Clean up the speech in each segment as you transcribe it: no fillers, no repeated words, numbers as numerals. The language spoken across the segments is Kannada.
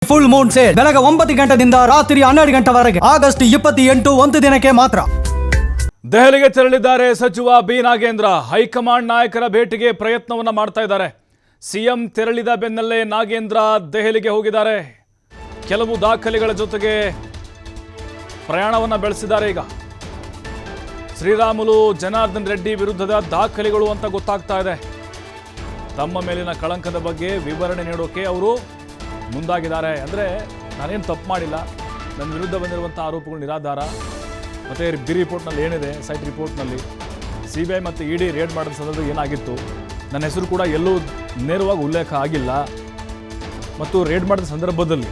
ಫುಲ್ ಮೂನ್ ಸೇಲ್ ಬೆಳಗ್ಗೆ 9 ಗಂಟೆಯಿಂದ ರಾತ್ರಿ 12 ಗಂಟೆವರೆಗೆ ಆಗಸ್ಟ್ 28 ಒಂದು ದಿನಕ್ಕೆ ಮಾತ್ರ. ದೆಹಲಿಗೆ ತೆರಳಿದ್ದಾರೆ ಸಚಿವ ಬಿ ನಾಗೇಂದ್ರ. ಹೈಕಮಾಂಡ್ ನಾಯಕರ ಭೇಟಿಗೆ ಪ್ರಯತ್ನವನ್ನ ಮಾಡ್ತಾ ಇದ್ದಾರೆ. ಸಿಎಂ ತೆರಳಿದ ಬೆನ್ನಲ್ಲೇ ನಾಗೇಂದ್ರ ದೆಹಲಿಗೆ ಹೋಗಿದ್ದಾರೆ. ಕೆಲವು ದಾಖಲೆಗಳ ಜೊತೆಗೆ ಪ್ರಯಾಣವನ್ನ ಬೆಳೆಸಿದ್ದಾರೆ. ಈಗ ಶ್ರೀರಾಮುಲು ಜನಾರ್ದನ್ ರೆಡ್ಡಿ ವಿರುದ್ಧದ ದಾಖಲೆಗಳು ಅಂತ ಗೊತ್ತಾಗ್ತಾ ಇದೆ. ತಮ್ಮ ಮೇಲಿನ ಕಳಂಕದ ಬಗ್ಗೆ ವಿವರಣೆ ನೀಡೋಕೆ ಅವರು ಮುಂದಾಗಿದ್ದಾರೆ. ಅಂದರೆ ನಾನೇನು ತಪ್ಪು ಮಾಡಿಲ್ಲ, ನನ್ನ ವಿರುದ್ಧ ಬಂದಿರುವಂಥ ಆರೋಪಗಳು ನಿರಾಧಾರ. ಮತ್ತು ಬಿ ರಿಪೋರ್ಟ್ನಲ್ಲಿ ಏನಿದೆ, ಸೈಟ್ ರಿಪೋರ್ಟ್ನಲ್ಲಿ CBI ಮತ್ತು ED ರೇಡ್ ಮಾಡಿದ ಸಂದರ್ಭದಲ್ಲಿ ಏನಾಗಿತ್ತು, ನನ್ನ ಹೆಸರು ಕೂಡ ಎಲ್ಲೂ ನೇರವಾಗಿ ಉಲ್ಲೇಖ ಆಗಿಲ್ಲ. ಮತ್ತು ರೇಡ್ ಮಾಡಿದ ಸಂದರ್ಭದಲ್ಲಿ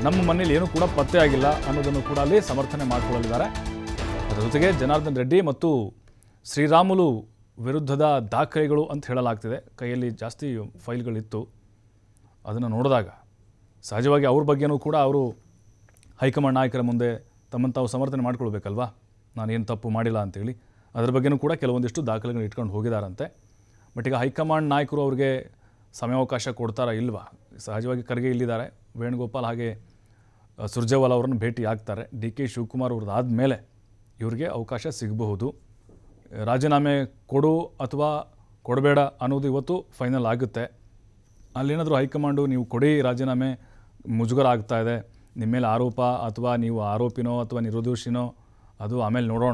ನಮ್ಮ ಮನೇಲಿ ಏನೂ ಕೂಡ ಪತ್ತೆ ಆಗಿಲ್ಲ ಅನ್ನೋದನ್ನು ಕೂಡ ಅಲ್ಲಿ ಸಮರ್ಥನೆ ಮಾಡಿಕೊಳ್ಳಲಿದ್ದಾರೆ. ಅದರ ಜೊತೆಗೆ ಜನಾರ್ದನ್ ರೆಡ್ಡಿ ಮತ್ತು ಶ್ರೀರಾಮುಲು ವಿರುದ್ಧದ ದಾಖಲೆಗಳು ಅಂತ ಹೇಳಲಾಗ್ತಿದೆ. ಕೈಯಲ್ಲಿ ಜಾಸ್ತಿ ಫೈಲ್ಗಳಿತ್ತು. ಅದನ್ನು ನೋಡಿದಾಗ ಸಹಜವಾಗಿ ಅವ್ರ ಬಗ್ಗೆನೂ ಕೂಡ ಅವರು ಹೈಕಮಾಂಡ್ ನಾಯಕರ ಮುಂದೆ ತಮ್ಮನ್ನು ತಾವು ಸಮರ್ಥನೆ ಮಾಡ್ಕೊಳ್ಬೇಕಲ್ವಾ, ನಾನೇನು ತಪ್ಪು ಮಾಡಿಲ್ಲ ಅಂತೇಳಿ. ಅದ್ರ ಬಗ್ಗೆನೂ ಕೂಡ ಕೆಲವೊಂದಿಷ್ಟು ದಾಖಲೆಗಳನ್ನ ಇಟ್ಕೊಂಡು ಹೋಗಿದ್ದಾರಂತೆ. ಬಟ್ ಈಗ ಹೈಕಮಾಂಡ್ ನಾಯಕರು ಅವ್ರಿಗೆ ಸಮಯಾವಕಾಶ ಕೊಡ್ತಾರಾ ಇಲ್ವಾ? ಸಹಜವಾಗಿ ಖರ್ಗೆ ಇಲ್ಲಿದ್ದಾರೆ, ವೇಣುಗೋಪಾಲ್ ಹಾಗೆ ಸುರ್ಜೇವಾಲಾ ಅವರನ್ನು ಭೇಟಿ ಆಗ್ತಾರೆ. DK ಶಿವಕುಮಾರ್ ಅವ್ರದ್ದು ಆದಮೇಲೆ ಇವ್ರಿಗೆ ಅವಕಾಶ ಸಿಗಬಹುದು. ರಾಜೀನಾಮೆ ಕೊಡು ಅಥವಾ ಕೊಡಬೇಡ ಅನ್ನೋದು ಇವತ್ತು ಫೈನಲ್ ಆಗುತ್ತೆ. ಅಲ್ಲೇನಾದರೂ ಹೈಕಮಾಂಡು ನೀವು ಕೊಡಿ ರಾಜೀನಾಮೆ, ಮುಜುಗರ ಆಗ್ತಾ ಇದೆ, ನಿಮ್ಮ ಮೇಲೆ ಆರೋಪ ಅಥವಾ ನೀವು ಆರೋಪಿನೋ ಅಥವಾ ನಿರ್ದೋಷಿನೋ ಅದು ಆಮೇಲೆ ನೋಡೋಣ